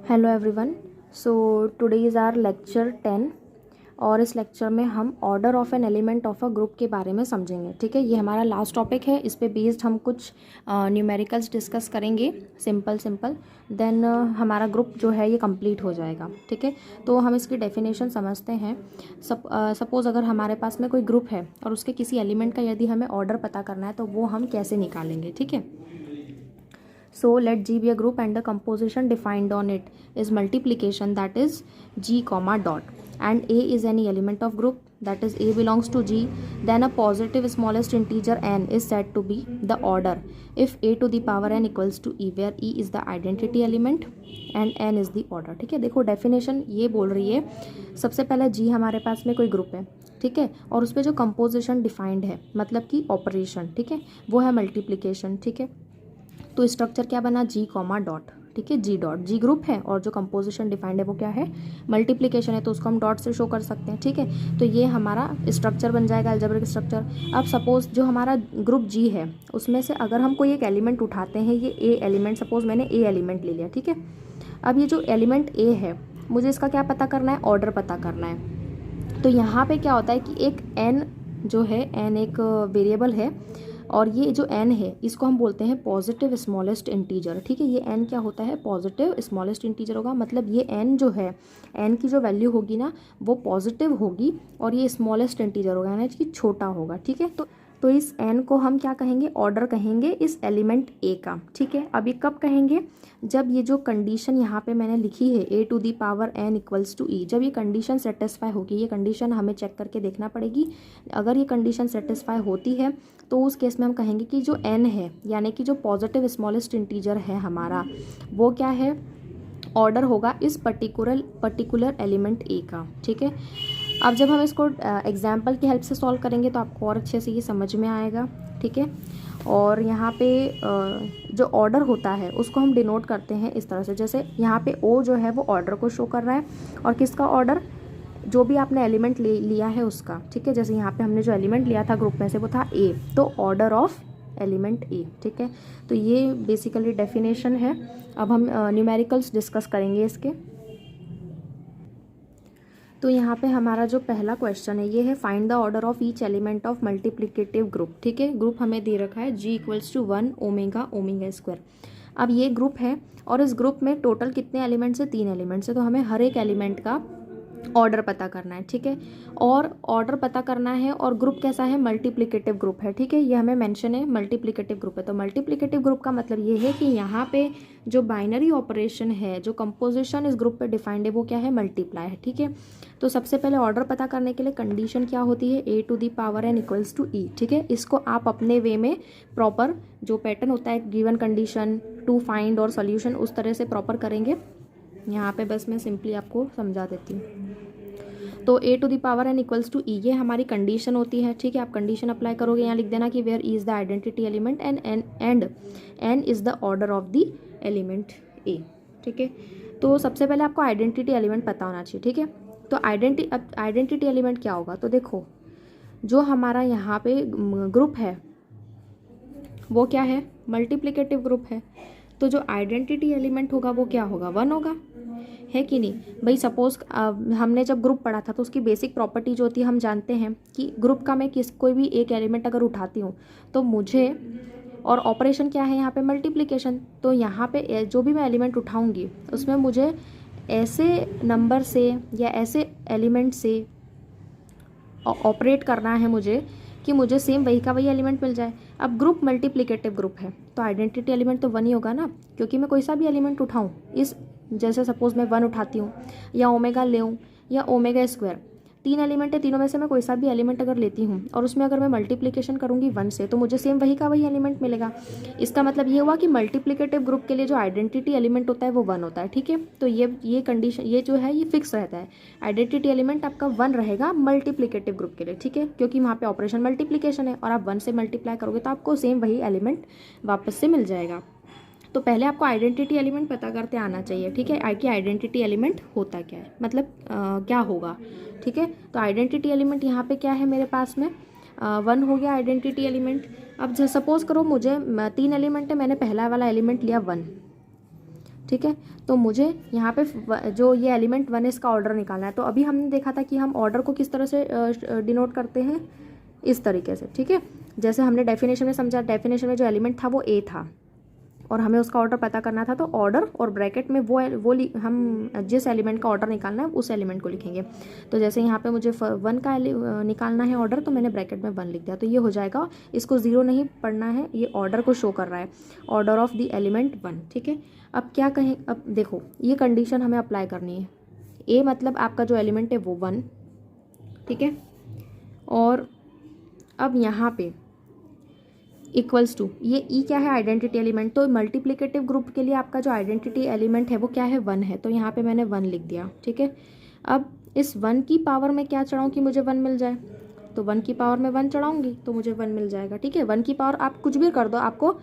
Hello everyone. So today is our lecture 10 और इस lecture में हम order of an element of a group के बारे में समझेंगे। ठीक है, ये हमारा लास्ट टॉपिक है। इस पे बेस्ड हम कुछ न्यूमेरिकल्स डिस्कस करेंगे, सिंपल देन हमारा ग्रुप जो है ये कंप्लीट हो जाएगा। ठीक है, तो हम इसकी डेफिनेशन समझते हैं। सपोज़ अगर हमारे पास में कोई ग्रुप है और उसके किसी एलिमेंट का यदि हमें ऑर्डर पता करना है तो वो हम कैसे निकालेंगे। ठीक है, so let G be a group and the composition defined on it is multiplication, that is G comma dot, and A is any element of group, that is A belongs to G. Then a positive smallest integer n is said to be the order if A to the power n equals to E, where E is the identity element and n is the order. ठीक है, देखो definition ये बोल रही है, सबसे पहले G हमारे पास में कोई ग्रुप है, ठीक है, और उस पर जो कंपोजिशन डिफाइंड है मतलब कि ऑपरेशन, ठीक है, वो है मल्टीप्लिकेशन। ठीक है, तो स्ट्रक्चर क्या बना, जी कॉमा डॉट। ठीक है, जी डॉट, जी ग्रुप है और जो कंपोजिशन डिफाइंड है वो क्या है, मल्टीप्लिकेशन है, तो उसको हम डॉट से शो कर सकते हैं। ठीक है, तो ये हमारा स्ट्रक्चर बन जाएगा, अलजेब्रिक स्ट्रक्चर। अब सपोज जो हमारा ग्रुप जी है उसमें से अगर हम कोई एक एलिमेंट उठाते हैं, ये ए एलिमेंट, सपोज मैंने ए एलिमेंट ले लिया। ठीक है, अब ये जो एलिमेंट ए है मुझे इसका क्या पता करना है, ऑर्डर पता करना है। तो यहाँ पे क्या होता है कि एक एन जो है, एन एक वेरिएबल है और ये जो n है इसको हम बोलते हैं पॉजिटिव स्मॉलेस्ट इंटीजर। ठीक है, ये n क्या होता है, पॉजिटिव स्मॉलेस्ट इंटीजर होगा, मतलब ये n जो है, n की जो वैल्यू होगी ना वो पॉजिटिव होगी और ये स्मॉलेस्ट इंटीजर होगा, यानी कि छोटा होगा। ठीक है, तो इस n को हम क्या कहेंगे, ऑर्डर कहेंगे इस एलिमेंट a का। ठीक है, अब ये कब कहेंगे, जब ये जो कंडीशन यहाँ पे मैंने लिखी है a to the power n equals to e, जब ये कंडीशन सेटिस्फाई होगी, ये कंडीशन हमें चेक करके देखना पड़ेगी। अगर ये कंडीशन सेटिस्फाई होती है तो उस केस में हम कहेंगे कि जो n है यानी कि जो पॉजिटिव स्मॉलेस्ट इंटीजर है हमारा, वो क्या है, ऑर्डर होगा इस पर्टिकुलर एलिमेंट a का। ठीक है, अब जब हम इसको एग्जाम्पल की हेल्प से सॉल्व करेंगे तो आपको और अच्छे से ये समझ में आएगा। ठीक है, और यहाँ पे जो ऑर्डर होता है उसको हम डिनोट करते हैं इस तरह से, जैसे यहाँ पे ओ जो है वो ऑर्डर को शो कर रहा है, और किसका ऑर्डर, जो भी आपने एलिमेंट लिया है उसका। ठीक है, जैसे यहाँ पे हमने जो एलिमेंट लिया था ग्रुप में से वो था ए, तो ऑर्डर ऑफ एलिमेंट ए। ठीक है, तो ये बेसिकली डेफिनेशन है। अब हम न्यूमेरिकल्स डिस्कस करेंगे इसके। तो यहाँ पे हमारा जो पहला क्वेश्चन है ये है, find the order of each element of multiplicative group. ठीक है, ग्रुप हमें दे रखा है G equals to 1 omega omega square. अब ये ग्रुप है और इस ग्रुप में टोटल कितने एलिमेंट्स है, 3 एलिमेंट्स है, तो हमें हर एक एलिमेंट का ऑर्डर पता करना है। ठीक है, और ऑर्डर पता करना है, और ग्रुप कैसा है, मल्टीप्लिकेटिव ग्रुप है। ठीक है, ये हमें मेंशन है, मल्टीप्लिकेटिव ग्रुप है। तो मल्टीप्लिकेटिव ग्रुप का मतलब ये है कि यहाँ पे जो बाइनरी ऑपरेशन है, जो कंपोजिशन इस ग्रुप पे डिफाइंड है, वो क्या है, मल्टीप्लाई है। ठीक है, तो सबसे पहले ऑर्डर पता करने के लिए कंडीशन क्या होती है, a to the power n equals to e। ठीक है, इसको आप अपने वे में प्रॉपर जो पैटर्न होता है, गिवन कंडीशन टू फाइंड और सोल्यूशन, उस तरह से प्रॉपर करेंगे। यहाँ पे बस मैं सिंपली आपको समझा देती हूँ। तो a to the power n equals to e ये हमारी कंडीशन होती है। ठीक है, आप कंडीशन अप्लाई करोगे, यहाँ लिख देना कि where e is the identity element and n is the order of the element a। ठीक है, तो सबसे पहले आपको आइडेंटिटी एलिमेंट पता होना चाहिए। ठीक है, तो आइडेंटिटी एलिमेंट क्या होगा, तो देखो जो हमारा यहाँ पे ग्रुप है वो क्या है, मल्टीप्लिकेटिव ग्रुप है, तो जो आइडेंटिटी एलिमेंट होगा वो क्या होगा, 1 होगा, है कि नहीं भाई। सपोज हमने जब ग्रुप पढ़ा था तो उसकी बेसिक प्रॉपर्टी जो होती है हम जानते हैं कि ग्रुप का मैं कोई भी एक एलिमेंट अगर उठाती हूँ तो मुझे, और ऑपरेशन क्या है यहाँ पे, मल्टीप्लिकेशन, तो यहाँ पे जो भी मैं एलिमेंट उठाऊँगी उसमें मुझे ऐसे नंबर से या ऐसे एलिमेंट से ऑपरेट करना है मुझे कि मुझे सेम वही का वही एलिमेंट मिल जाए। अब ग्रुप मल्टीप्लिकेटिव ग्रुप है तो आइडेंटिटी एलिमेंट तो 1 ही होगा ना, क्योंकि मैं कोई सा भी एलिमेंट उठाऊं, इस जैसे सपोज मैं 1 उठाती हूँ या ओमेगा ले या ओमेगा स्क्वायर, 3 एलिमेंट है, तीनों में से मैं कोई सा भी एलिमेंट अगर लेती हूँ और उसमें अगर मैं मल्टीप्लिकेशन करूँगी 1 से तो मुझे सेम वही का वही एलिमेंट मिलेगा। इसका मतलब ये हुआ कि मल्टीप्लिकेटिव ग्रुप के लिए जो आइडेंटिटी एलिमेंट होता है वो 1 होता है। ठीक है, तो ये कंडीशन, ये जो है ये फिक्स रहता है, आइडेंटिटी एलिमेंट आपका 1 रहेगा मल्टीप्लिकेटिव ग्रुप के लिए। ठीक है, क्योंकि वहाँ पे ऑपरेशन मल्टीप्लिकेशन है और आप 1 से मल्टीप्लाई करोगे तो आपको सेम वही एलिमेंट वापस से मिल जाएगा। तो पहले आपको आइडेंटिटी एलिमेंट पता करते आना चाहिए। ठीक है, कि आइडेंटिटी एलिमेंट होता क्या है, मतलब क्या होगा। ठीक है, तो आइडेंटिटी एलिमेंट यहाँ पे क्या है मेरे पास में, 1 हो गया आइडेंटिटी एलिमेंट। अब सपोज करो मुझे 3 एलिमेंट है, मैंने पहला वाला एलिमेंट लिया 1, ठीक है। तो मुझे यहाँ पे जो ये एलिमेंट 1 है इसका ऑर्डर निकालना है। तो अभी हमने देखा था कि हम ऑर्डर को किस तरह से डिनोट करते हैं, इस तरीके से, ठीक है। जैसे हमने डेफिनेशन में समझा, डेफिनेशन में जो एलिमेंट था वो ए था और हमें उसका ऑर्डर पता करना था, तो ऑर्डर और ब्रैकेट में वो हम जिस एलिमेंट का ऑर्डर निकालना है उस एलिमेंट को लिखेंगे। तो जैसे यहाँ पे मुझे 1 का निकालना है ऑर्डर, तो मैंने ब्रैकेट में 1 लिख दिया, तो ये हो जाएगा। इसको 0 नहीं पढ़ना है, ये ऑर्डर को शो कर रहा है, ऑर्डर ऑफ द एलिमेंट 1, ठीक है। अब क्या कहें, अब देखो ये कंडीशन हमें अप्लाई करनी है। ए मतलब आपका जो एलिमेंट है वो 1, ठीक है। और अब यहाँ पे इक्वल्स टू, ये ई क्या है, आइडेंटिटी एलिमेंट। तो मल्टीप्लिकेटिव ग्रुप के लिए आपका जो आइडेंटिटी एलिमेंट है वो क्या है, 1 है। तो यहाँ पे मैंने 1 लिख दिया, ठीक है। अब इस 1 की पावर में क्या चढ़ाऊँ कि मुझे 1 मिल जाए, तो 1 की पावर में 1 चढ़ाऊँगी तो मुझे 1 मिल जाएगा, ठीक है। 1 की पावर आप कुछ भी कर दो आपको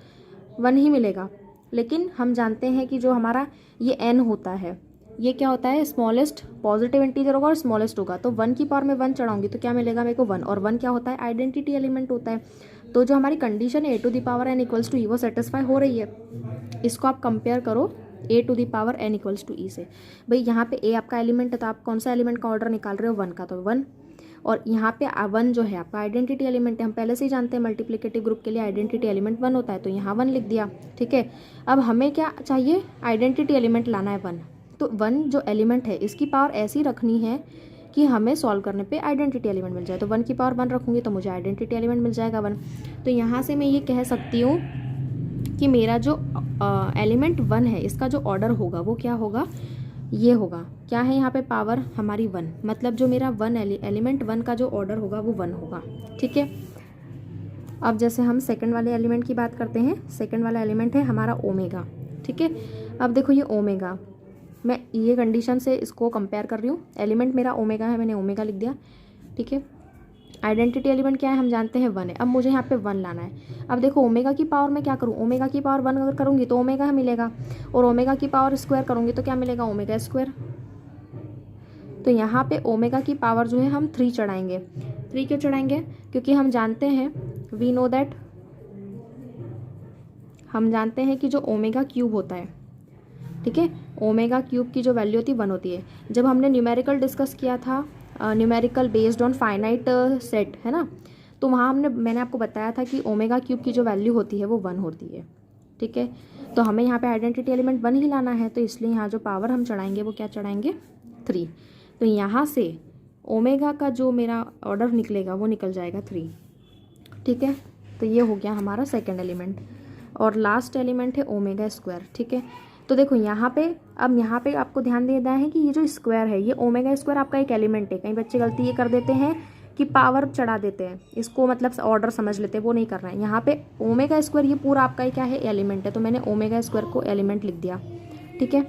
1 ही मिलेगा, लेकिन हम जानते हैं कि जो हमारा ये n होता है, ये क्या होता है, स्मॉलेस्ट पॉजिटिव इंटीजर होगा और स्मॉलेस्ट होगा। तो 1 की पावर में 1 चढ़ाऊंगी तो क्या मिलेगा मेरे को, 1। और 1 क्या होता है, आइडेंटिटी एलिमेंट होता है। तो जो हमारी कंडीशन है A to the power n equals to E, वो सेटिस्फाई हो रही है। इसको आप कंपेयर करो A to the power n equals to E से। भाई यहाँ पे ए आपका एलिमेंट है, तो आप कौन सा एलिमेंट का ऑर्डर निकाल रहे हो, 1 का, तो 1। और यहाँ पे 1 जो है आपका आइडेंटिटी एलिमेंट है, हम पहले से ही जानते हैं मल्टीप्लिकेटिव ग्रुप के लिए आइडेंटिटी एलिमेंट 1 होता है, तो यहाँ 1 लिख दिया, ठीक है। अब हमें क्या चाहिए, आइडेंटिटी एलिमेंट लाना है 1। तो 1 जो एलिमेंट है इसकी पावर ऐसी रखनी है कि हमें सॉल्व करने पे आइडेंटिटी एलिमेंट मिल जाए। तो 1 की पावर 1 रखूँगी तो मुझे आइडेंटिटी एलिमेंट मिल जाएगा 1। तो यहाँ से मैं ये कह सकती हूँ कि मेरा जो एलिमेंट 1 है इसका जो ऑर्डर होगा वो क्या होगा, ये होगा, क्या है यहाँ पे पावर हमारी 1, मतलब जो मेरा एलिमेंट 1 का जो ऑर्डर होगा वो 1 होगा, ठीक है। अब जैसे हम सेकंड वाले एलिमेंट की बात करते हैं, सेकंड वाला एलिमेंट है हमारा ओमेगा, ठीक है। अब देखो ये ओमेगा, मैं ये कंडीशन से इसको कंपेयर कर रही हूँ। एलिमेंट मेरा ओमेगा है, मैंने ओमेगा लिख दिया, ठीक है। आइडेंटिटी एलिमेंट क्या है, हम जानते हैं 1 है। अब मुझे यहाँ पे 1 लाना है। अब देखो ओमेगा की पावर में क्या करूँ, ओमेगा की पावर 1 अगर करूँगी तो ओमेगा मिलेगा, और ओमेगा की पावर स्क्वायर करूँगी तो क्या मिलेगा, ओमेगा स्क्वायर। तो यहाँ पे ओमेगा की पावर जो है हम 3 चढ़ाएंगे। 3 क्यों चढ़ाएंगे, क्योंकि हम जानते हैं, वी नो दैट, हम जानते हैं कि जो ओमेगा क्यूब होता है, ठीक है, ओमेगा क्यूब की जो वैल्यू होती है 1 होती है। जब हमने न्यूमेरिकल डिस्कस किया था, numerical based on finite set, है ना, तो वहाँ मैंने आपको बताया था कि ओमेगा क्यूब की जो वैल्यू होती है वो 1 होती है, ठीक है। तो हमें यहाँ पे आइडेंटिटी एलिमेंट 1 ही लाना है, तो इसलिए यहाँ जो पावर हम चढ़ाएंगे वो क्या चढ़ाएंगे, 3। तो यहाँ से ओमेगा का जो मेरा ऑर्डर निकलेगा वो निकल जाएगा 3, ठीक है। तो ये हो गया हमारा सेकेंड एलिमेंट। और लास्ट एलिमेंट है ओमेगा स्क्वायर, ठीक है। तो देखो यहाँ पे, अब यहाँ पे आपको ध्यान देना है कि ये जो स्क्वायर है, ये ओमेगा स्क्वायर आपका एक एलिमेंट है। कई बच्चे गलती ये कर देते हैं कि पावर चढ़ा देते हैं, इसको मतलब ऑर्डर समझ लेते हैं, वो नहीं करना है। यहाँ पे ओमेगा स्क्वायर ये पूरा आपका ही क्या है, एलिमेंट है। तो मैंने ओमेगा स्क्वायर को एलिमेंट लिख दिया, ठीक है,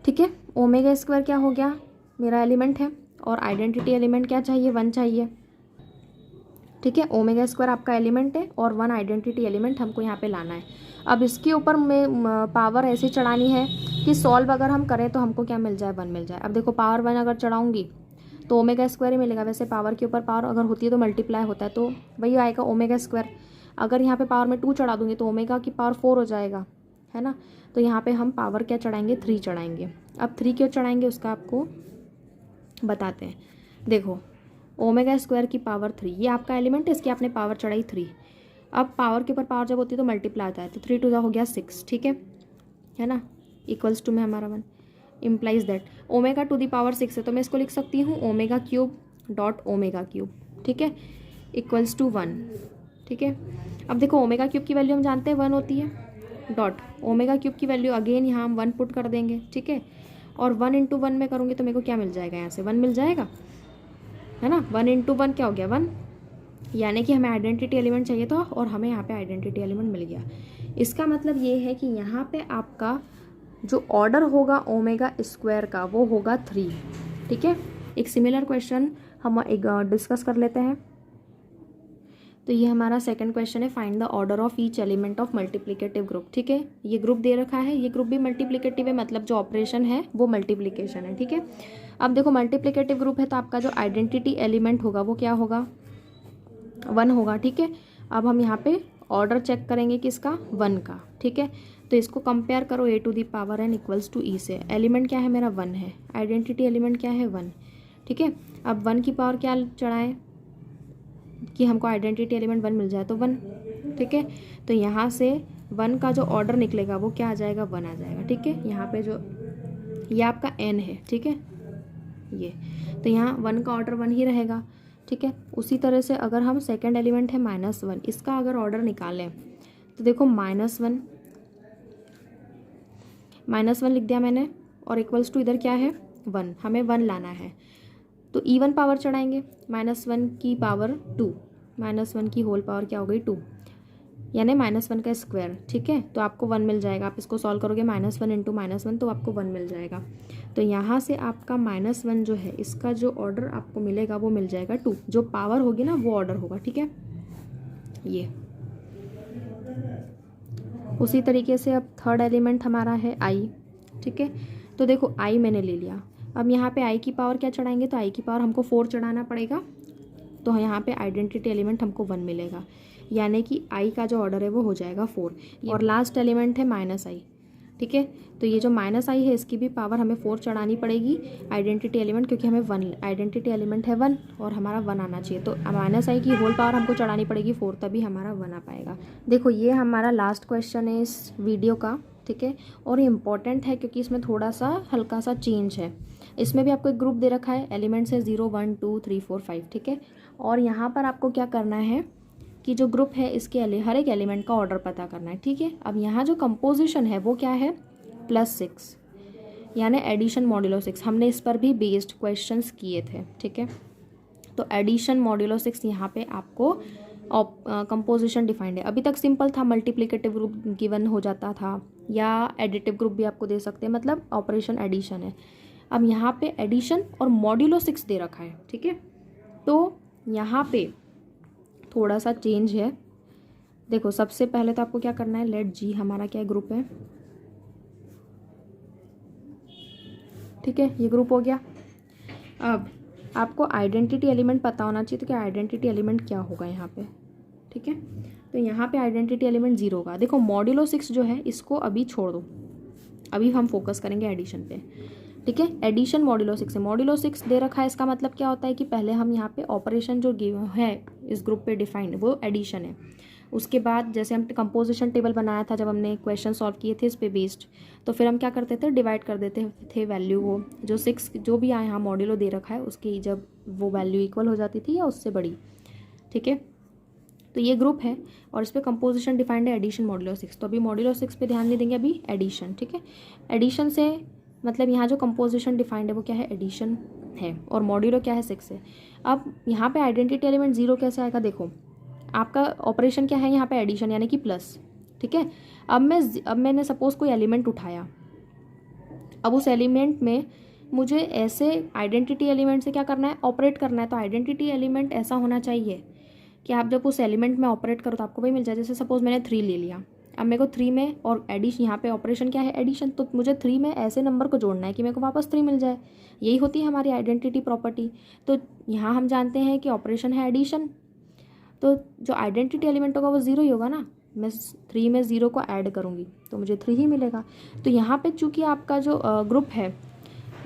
ठीक है। ओमेगा स्क्वायर क्या हो गया, मेरा एलिमेंट है, और आइडेंटिटी एलिमेंट क्या चाहिए, 1 चाहिए, ठीक है। ओमेगा स्क्वायर आपका एलिमेंट है और 1 आइडेंटिटी एलिमेंट हमको यहाँ पे लाना है। अब इसके ऊपर में पावर ऐसे चढ़ानी है कि सॉल्व अगर हम करें तो हमको क्या मिल जाए, 1 मिल जाए। अब देखो पावर 1 अगर चढ़ाऊँगी तो ओमेगा स्क्वायर ही मिलेगा। वैसे पावर के ऊपर पावर अगर होती है तो मल्टीप्लाई होता है, तो वही आएगा ओमेगा स्क्वायर। अगर यहाँ पे पावर में 2 चढ़ा दूँगी तो ओमेगा की पावर 4 हो जाएगा, है ना। तो यहाँ पे हम पावर क्या चढ़ाएंगे, 3 चढ़ाएंगे। अब 3 क्यों चढ़ाएंगे उसका आपको बताते हैं। देखो ओमेगा स्क्वायर की पावर 3, ये आपका एलिमेंट है, इसकी आपने पावर चढ़ाई 3। अब पावर के ऊपर पावर जब होती है तो मल्टीप्लाई आता है, तो 3 2 हो गया 6, ठीक है ना। इक्वल्स टू में हमारा 1 implies that omega to the power 6 है, तो मैं इसको लिख सकती हूँ omega cube dot omega cube, ठीक है, इक्वल्स टू 1, ठीक है। अब देखो ओमेगा क्यूब की वैल्यू हम जानते हैं 1 होती है, डॉट ओमेगा क्यूब की वैल्यू अगेन यहाँ हम 1 पुट कर देंगे, ठीक है। और 1 इंटू 1 में करूँगी तो मेरे को क्या मिल जाएगा, यहाँ से 1 मिल जाएगा, है ना। 1 इंटू 1 क्या हो गया, 1, यानी कि हमें आइडेंटिटी एलिमेंट चाहिए था और हमें यहाँ पे आइडेंटिटी एलिमेंट मिल गया। इसका मतलब ये है कि यहाँ पे आपका जो ऑर्डर होगा ओमेगा स्क्वायर का वो होगा 3, ठीक है। एक सिमिलर क्वेश्चन हम एक डिस्कस कर लेते हैं। तो ये हमारा सेकंड क्वेश्चन है, find the order of each element of multiplicative group, ठीक है। ये ग्रुप दे रखा है, ये ग्रुप भी मल्टीप्लिकेटिव है, मतलब जो ऑपरेशन है वो मल्टीप्लिकेशन है, ठीक है। अब देखो मल्टीप्लिकेटिव ग्रुप है तो आपका जो आइडेंटिटी एलिमेंट होगा वो क्या होगा, 1 होगा, ठीक है। अब हम यहाँ पे ऑर्डर चेक करेंगे किसका, 1 का, ठीक है। तो इसको कंपेयर करो A to the power N equals to E से। एलिमेंट क्या है मेरा 1 है, आइडेंटिटी एलिमेंट क्या है 1, ठीक है। अब 1 की पावर क्या चढ़ाएं कि हमको आइडेंटिटी एलिमेंट 1 मिल जाए, तो 1, ठीक है। तो यहाँ से 1 का जो ऑर्डर निकलेगा वो क्या आ जाएगा, 1 आ जाएगा, ठीक है। यहाँ पे जो ये आपका n है, ठीक है, ये तो यहाँ 1 का ऑर्डर 1 ही रहेगा, ठीक है। उसी तरह से अगर हम सेकेंड एलिमेंट है -1, इसका अगर ऑर्डर निकालें तो देखो -1 लिख दिया मैंने, और इक्वल्स टू इधर क्या है 1, हमें 1 लाना है। तो इवन पावर चढ़ाएंगे, -1 की पावर 2, -1 की होल पावर क्या हो गई 2, यानी -1 का स्क्वायर, ठीक है। तो आपको 1 मिल जाएगा। आप इसको सॉल्व करोगे -1 इंटू -1 तो आपको 1 मिल जाएगा। तो यहाँ से आपका -1 जो है इसका जो ऑर्डर आपको मिलेगा वो मिल जाएगा 2, जो पावर होगी ना वो ऑर्डर होगा, ठीक है। ये उसी तरीके से अब थर्ड एलिमेंट हमारा है i, ठीक है। तो देखो i मैंने ले लिया। अब यहाँ पे i की पावर क्या चढ़ाएंगे, तो i की पावर हमको 4 चढ़ाना पड़ेगा। तो यहाँ पे आइडेंटिटी एलिमेंट हमको 1 मिलेगा, यानी कि i का जो ऑर्डर है वो हो जाएगा 4। और लास्ट एलिमेंट है -i, ठीक है। तो ये जो -i है इसकी भी पावर हमें 4 चढ़ानी पड़ेगी आइडेंटिटी एलिमेंट, क्योंकि हमें 1 आइडेंटिटी एलिमेंट है 1 और हमारा 1 आना चाहिए। तो -i की होल पावर हमको चढ़ानी पड़ेगी 4, तभी हमारा 1 आ पाएगा। देखो ये हमारा लास्ट क्वेश्चन है इस वीडियो का, ठीक है। और ये इंपॉर्टेंट है क्योंकि इसमें थोड़ा सा हल्का सा चेंज है। इसमें भी आपको एक ग्रुप दे रखा है, एलिमेंट्स है 0 1 2 3 4 5, ठीक है। और यहाँ पर आपको क्या करना है कि जो ग्रुप है इसके हर एक एलिमेंट का ऑर्डर पता करना है, ठीक है। अब यहाँ जो कंपोजिशन है वो क्या है +6, यानी एडिशन मॉड्यूलो 6। हमने इस पर भी बेस्ड क्वेश्चंस किए थे, ठीक है। तो एडिशन मॉड्यूलो 6 यहाँ पे आपको कंपोजिशन डिफाइंड है। अभी तक सिंपल था, मल्टीप्लिकेटिव ग्रुप गिवन हो जाता था, या एडिटिव ग्रुप भी आपको दे सकते हैं, मतलब ऑपरेशन एडिशन है। अब यहाँ पे एडिशन और मॉड्यूलो 6 दे रखा है, ठीक है। तो यहाँ पे थोड़ा सा चेंज है। देखो सबसे पहले तो आपको क्या करना है, लेट जी हमारा क्या ग्रुप है, ठीक है, ये ग्रुप हो गया। अब आपको आइडेंटिटी एलिमेंट पता होना चाहिए, तो क्या आइडेंटिटी एलिमेंट क्या होगा यहाँ पे, ठीक है। तो यहाँ पे आइडेंटिटी एलिमेंट 0 होगा। देखो मॉड्यूलो 6 जो है इसको अभी छोड़ दो, अभी हम फोकस करेंगे एडिशन पे, ठीक है। एडिशन मॉड्यूलो 6 है, मॉड्यूलो 6 दे रखा है, इसका मतलब क्या होता है कि पहले हम यहाँ पे ऑपरेशन जो है इस ग्रुप पे डिफाइंड वो एडिशन है। उसके बाद जैसे हम कंपोजिशन टेबल बनाया था जब हमने क्वेश्चन सॉल्व किए थे इस पे बेस्ड, तो फिर हम क्या करते थे, डिवाइड कर देते थे वैल्यू को, जो 6 जो भी यहाँ मॉड्यूलो दे रखा है उसकी जब वो वैल्यू इक्वल हो जाती थी या उससे बड़ी, ठीक है। तो ये ग्रुप है और इस पर कंपोजिशन डिफाइंड है एडिशन मॉड्यूलो 6। तो अभी मॉड्यूलो 6 पे ध्यान नहीं देंगे, अभी एडिशन, ठीक है। एडिशन से मतलब यहाँ जो कंपोजिशन डिफाइंड है वो क्या है, एडिशन है, और मॉड्यूलो क्या है 6 है। अब यहाँ पे आइडेंटिटी एलिमेंट 0 कैसे आएगा, देखो आपका ऑपरेशन क्या है यहाँ पे एडिशन यानी कि प्लस, ठीक है। अब मैंने सपोज कोई एलिमेंट उठाया, अब उस एलिमेंट में मुझे ऐसे आइडेंटिटी एलिमेंट से क्या करना है, ऑपरेट करना है। तो आइडेंटिटी एलिमेंट ऐसा होना चाहिए कि आप जब उस एलिमेंट में ऑपरेट करो तो आपको वही मिल जाए। जैसे सपोज मैंने 3 ले लिया, अब मेरे को 3 में, और एडिशन यहाँ पे ऑपरेशन क्या है एडिशन, तो मुझे 3 में ऐसे नंबर को जोड़ना है कि मेरे को वापस 3 मिल जाए। यही होती है हमारी आइडेंटिटी प्रॉपर्टी। तो यहाँ हम जानते हैं कि ऑपरेशन है एडिशन, तो जो आइडेंटिटी एलिमेंट होगा वो 0 ही होगा ना। मैं 3 में 0 को ऐड करूँगी तो मुझे 3 ही मिलेगा। तो यहाँ पे चूँकि आपका जो ग्रुप है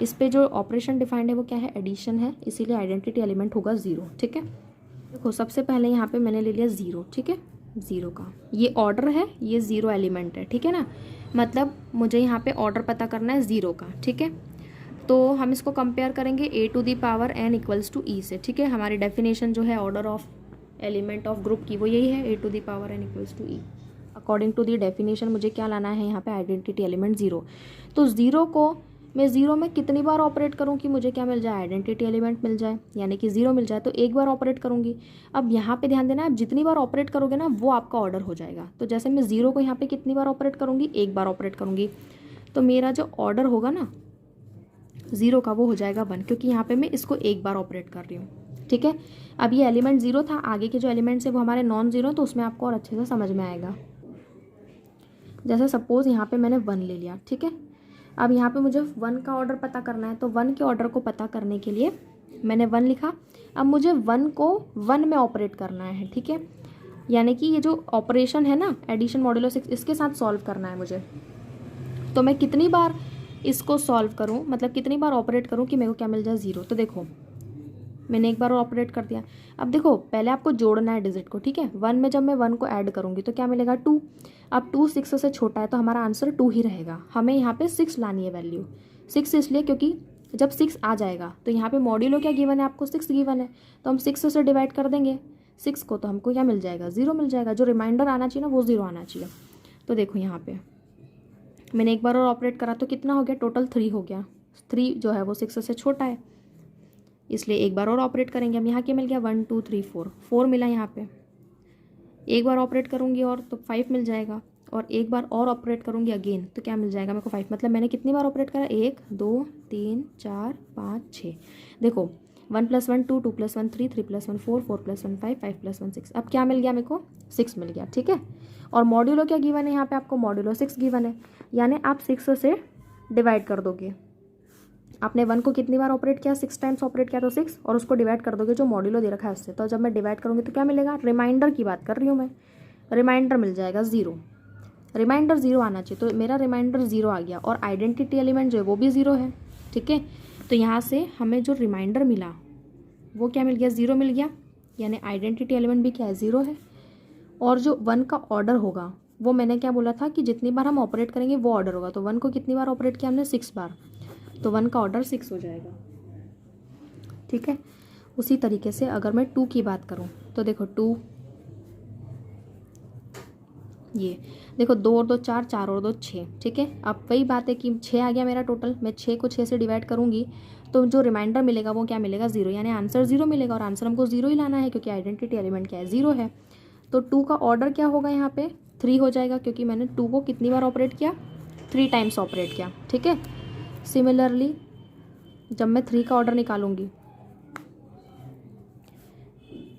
इस पे जो ऑपरेशन डिफाइंड है वो क्या है, एडिशन है, इसीलिए आइडेंटिटी एलिमेंट होगा 0, ठीक है। देखो सबसे पहले यहाँ पे मैंने ले लिया 0, ठीक है, 0 का ये ऑर्डर है, ये 0 एलिमेंट है, ठीक है ना। मतलब मुझे यहाँ पे ऑर्डर पता करना है 0 का, ठीक है। तो हम इसको कंपेयर करेंगे a to the power n equals to e से, ठीक है। हमारी डेफिनेशन जो है order of element of group की वो यही है, a to the power n equals to e। According to the definition मुझे क्या लाना है यहाँ पे, आइडेंटिटी एलिमेंट 0। तो 0 को मैं 0 में कितनी बार ऑपरेट करूँ कि मुझे क्या मिल जाए, आइडेंटिटी एलिमेंट मिल जाए, यानी कि 0 मिल जाए। तो एक बार ऑपरेट करूँगी। अब यहाँ पे ध्यान देना, आप जितनी बार ऑपरेट करोगे ना वो आपका ऑर्डर हो जाएगा। तो जैसे मैं 0 को यहाँ पे कितनी बार ऑपरेट करूँगी, एक बार ऑपरेट करूँगी, तो मेरा जो ऑर्डर होगा ना 0 का वो हो जाएगा 1, क्योंकि यहाँ पे मैं इसको एक बार ऑपरेट कर रही हूँ, ठीक है। अब ये एलिमेंट 0 था, आगे के जो एलिमेंट्स है वो हमारे नॉन 0, तो उसमें आपको और अच्छे से समझ में आएगा। जैसे सपोज यहाँ पे मैंने 1 ले लिया, ठीक है। अब यहाँ पे मुझे 1 का ऑर्डर पता करना है, तो 1 के ऑर्डर को पता करने के लिए मैंने 1 लिखा। अब मुझे 1 को 1 में ऑपरेट करना है, ठीक है। यानी कि ये जो ऑपरेशन है ना एडिशन मॉड्यूलो 6, इसके साथ सॉल्व करना है मुझे। तो मैं कितनी बार इसको सॉल्व करूँ, मतलब कितनी बार ऑपरेट करूँ कि मेरे को क्या मिल जाए 0। तो देखो मैंने एक बार और ऑपरेट कर दिया। अब देखो पहले आपको जोड़ना है डिजिट को, ठीक है। 1 में जब मैं 1 को ऐड करूँगी तो क्या मिलेगा 2। अब 2 6 से छोटा है तो हमारा आंसर 2 ही रहेगा। हमें यहाँ पे 6 लानी है वैल्यू। 6 इसलिए क्योंकि जब 6 आ जाएगा तो यहाँ पे मॉड्यूलो क्या गिवन है आपको, 6 गिवन है, तो हम 6 से डिवाइड कर देंगे 6 को, तो हमको क्या मिल जाएगा 0 मिल जाएगा। जो रिमाइंडर आना चाहिए ना वो 0 आना चाहिए। तो देखो यहाँ पे मैंने एक बार और ऑपरेट करा तो कितना हो गया, टोटल 3 हो गया। 3 जो है वो 6 से छोटा है, इसलिए एक बार और ऑपरेट करेंगे। हम यहाँ क्या मिल गया 1 2 3 4 मिला यहाँ पे। एक बार ऑपरेट करूँगी और तो 5 मिल जाएगा, और एक बार और ऑपरेट करूँगी अगेन तो क्या मिल जाएगा मेरे को 5। मतलब मैंने कितनी बार ऑपरेट करा, 1 2 3 4 5 6। देखो 1 + 1 2 2 + 1 3 3 + 1 4 4 + 1 5 5 + 1 6। अब क्या मिल गया मेरे को 6 मिल गया, ठीक है। और मॉड्यूलो क्या गिवन है यहाँ पे आपको, मॉड्यूलो 6 गिवन है, यानी आप 6 से डिवाइड कर दोगे। आपने 1 को कितनी बार ऑपरेट किया, 6 टाइम्स ऑपरेट किया तो 6, और उसको डिवाइड कर दोगे जो मॉड्यूलो दे रखा है उससे। तो जब मैं डिवाइड करूँगी तो क्या मिलेगा, रिमाइंडर की बात कर रही हूँ मैं, रिमाइंडर मिल जाएगा 0। रिमाइंडर 0 आना चाहिए, तो मेरा रिमाइंडर 0 आ गया, और आइडेंटिटी एलिमेंट जो है वो भी 0 है, ठीक है। तो यहाँ से हमें जो रिमाइंडर मिला वो क्या मिल गया, 0 मिल गया, यानी आइडेंटिटी एलिमेंट भी क्या है 0 है। और जो 1 का ऑर्डर होगा वो मैंने क्या बोला था कि जितनी बार हम ऑपरेट करेंगे वो ऑर्डर होगा। तो 1 को कितनी बार ऑपरेट किया हमने, 6 बार, तो 1 का ऑर्डर 6 हो जाएगा, ठीक है। उसी तरीके से अगर मैं 2 की बात करूं तो देखो 2, ये देखो 2 और 2 4, 4 और 2 6, ठीक है। अब वही बात है कि 6 आ गया मेरा टोटल। मैं 6 को 6 से डिवाइड करूंगी तो जो रिमाइंडर मिलेगा वो क्या मिलेगा 0, यानी आंसर 0 मिलेगा, और आंसर हमको 0 ही लाना है क्योंकि आइडेंटिटी एलिमेंट क्या है 0 है। तो 2 का ऑर्डर क्या होगा यहाँ पे 3 हो जाएगा, क्योंकि मैंने 2 को कितनी बार ऑपरेट किया, 3 टाइम्स ऑपरेट किया, ठीक है। सिमिलरली जब मैं 3 का ऑर्डर निकालूंगी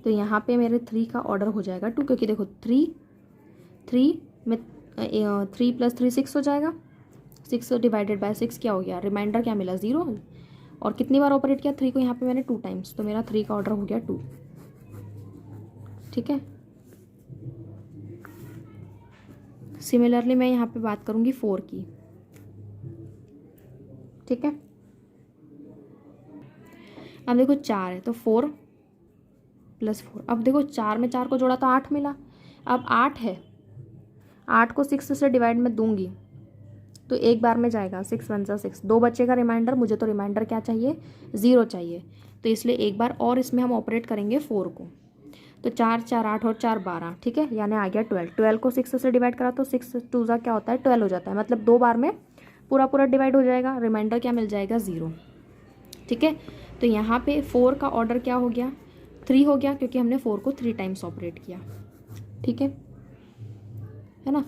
तो यहाँ पे मेरे 3 का ऑर्डर हो जाएगा 2, क्योंकि देखो 3 में 3 + 3 6 हो जाएगा। 6 डिवाइडेड बाय 6 क्या हो गया, रिमाइंडर क्या मिला 0, और कितनी बार ऑपरेट किया 3 को यहाँ पे मैंने 2 टाइम्स, तो मेरा 3 का ऑर्डर हो गया 2, ठीक है। सिमिलरली मैं यहाँ पे बात करूँगी 4 की, ठीक है। अब देखो 4 है तो 4 + 4, अब देखो 4 में 4 को जोड़ा तो 8 मिला। अब 8 है, 8 को 6 से डिवाइड में दूंगी तो एक बार में जाएगा, 6 1 जा 6, 2 बच्चे का रिमाइंडर। मुझे तो रिमाइंडर क्या चाहिए 0 चाहिए, तो इसलिए एक बार और इसमें हम ऑपरेट करेंगे 4 को। तो 4 4 8 और 4 12, ठीक है, यानी आ गया 12। 12 को 6 से डिवाइड करा तो 6 2 जा क्या होता है 12 हो जाता है, मतलब 2 बार में पूरा पूरा डिवाइड हो जाएगा। रिमाइंडर क्या मिल जाएगा 0, ठीक है। तो यहाँ पे 4 का ऑर्डर क्या हो गया 3 हो गया, क्योंकि हमने 4 को 3 टाइम्स ऑपरेट किया, ठीक है ना।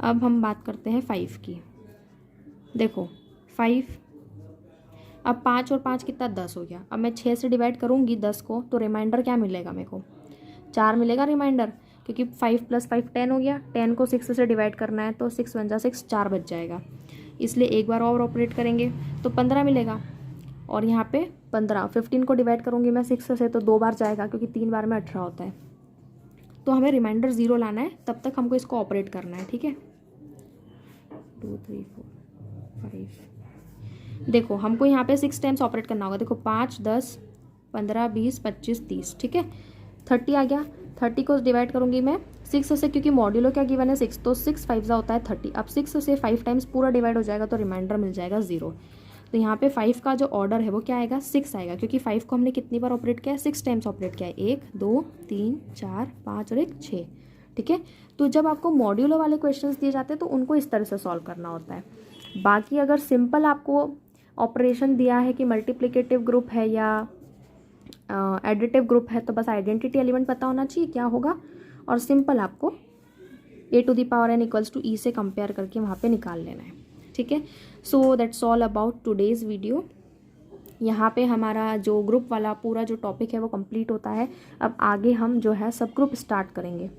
अब हम बात करते हैं 5 की। देखो 5, अब 5 और 5 कितना 10 हो गया। अब मैं 6 से डिवाइड करूँगी 10 को तो रिमाइंडर क्या मिलेगा मेरे को 4 मिलेगा रिमाइंडर, क्योंकि 5 + 5 10 हो गया। 10 को 6 से डिवाइड करना है तो 6 1 जा 6, 4 बच जाएगा, इसलिए एक बार और ऑपरेट करेंगे तो 15 मिलेगा। और यहाँ पे 15, 15 को डिवाइड करूँगी मैं 6 से तो 2 बार जाएगा, क्योंकि 3 बार में 18 होता है। तो हमें रिमाइंडर 0 लाना है, तब तक हमको इसको ऑपरेट करना है, ठीक है। 2 3 4 5, देखो हमको यहाँ पे 6 टाइम्स ऑपरेट करना होगा। देखो 5 10 15 20 25 30, ठीक है। 30 आ गया, 30 को डिवाइड करूँगी मैं 6 से, क्योंकि मॉड्यूलो क्या गिवन है 6, तो 6 5 जा होता है 30। अब 6 से 5 टाइम्स पूरा डिवाइड हो जाएगा तो रिमाइंडर मिल जाएगा 0। तो यहाँ पे 5 का जो ऑर्डर है वो क्या आएगा 6 आएगा, क्योंकि 5 को हमने कितनी बार ऑपरेट किया है 6 टाइम्स ऑपरेट किया है, 1 2 3 4 5 और 1 6, ठीक है। तो जब आपको मॉड्यूलो वाले क्वेश्चंस दिए जाते हैं तो उनको इस तरह से सॉल्व करना होता है। बाकी अगर सिंपल आपको ऑपरेशन दिया है कि मल्टीप्लिकेटिव ग्रुप है या एडिटिव ग्रुप है, तो बस आइडेंटिटी एलिमेंट पता होना चाहिए क्या होगा, और सिंपल आपको a⁴n = e से कंपेयर करके वहाँ पे निकाल लेना है, ठीक है। So that's all about today's video. यहाँ पे हमारा जो ग्रुप वाला पूरा जो टॉपिक है वो कंप्लीट होता है। अब आगे हम जो है सब ग्रुप स्टार्ट करेंगे।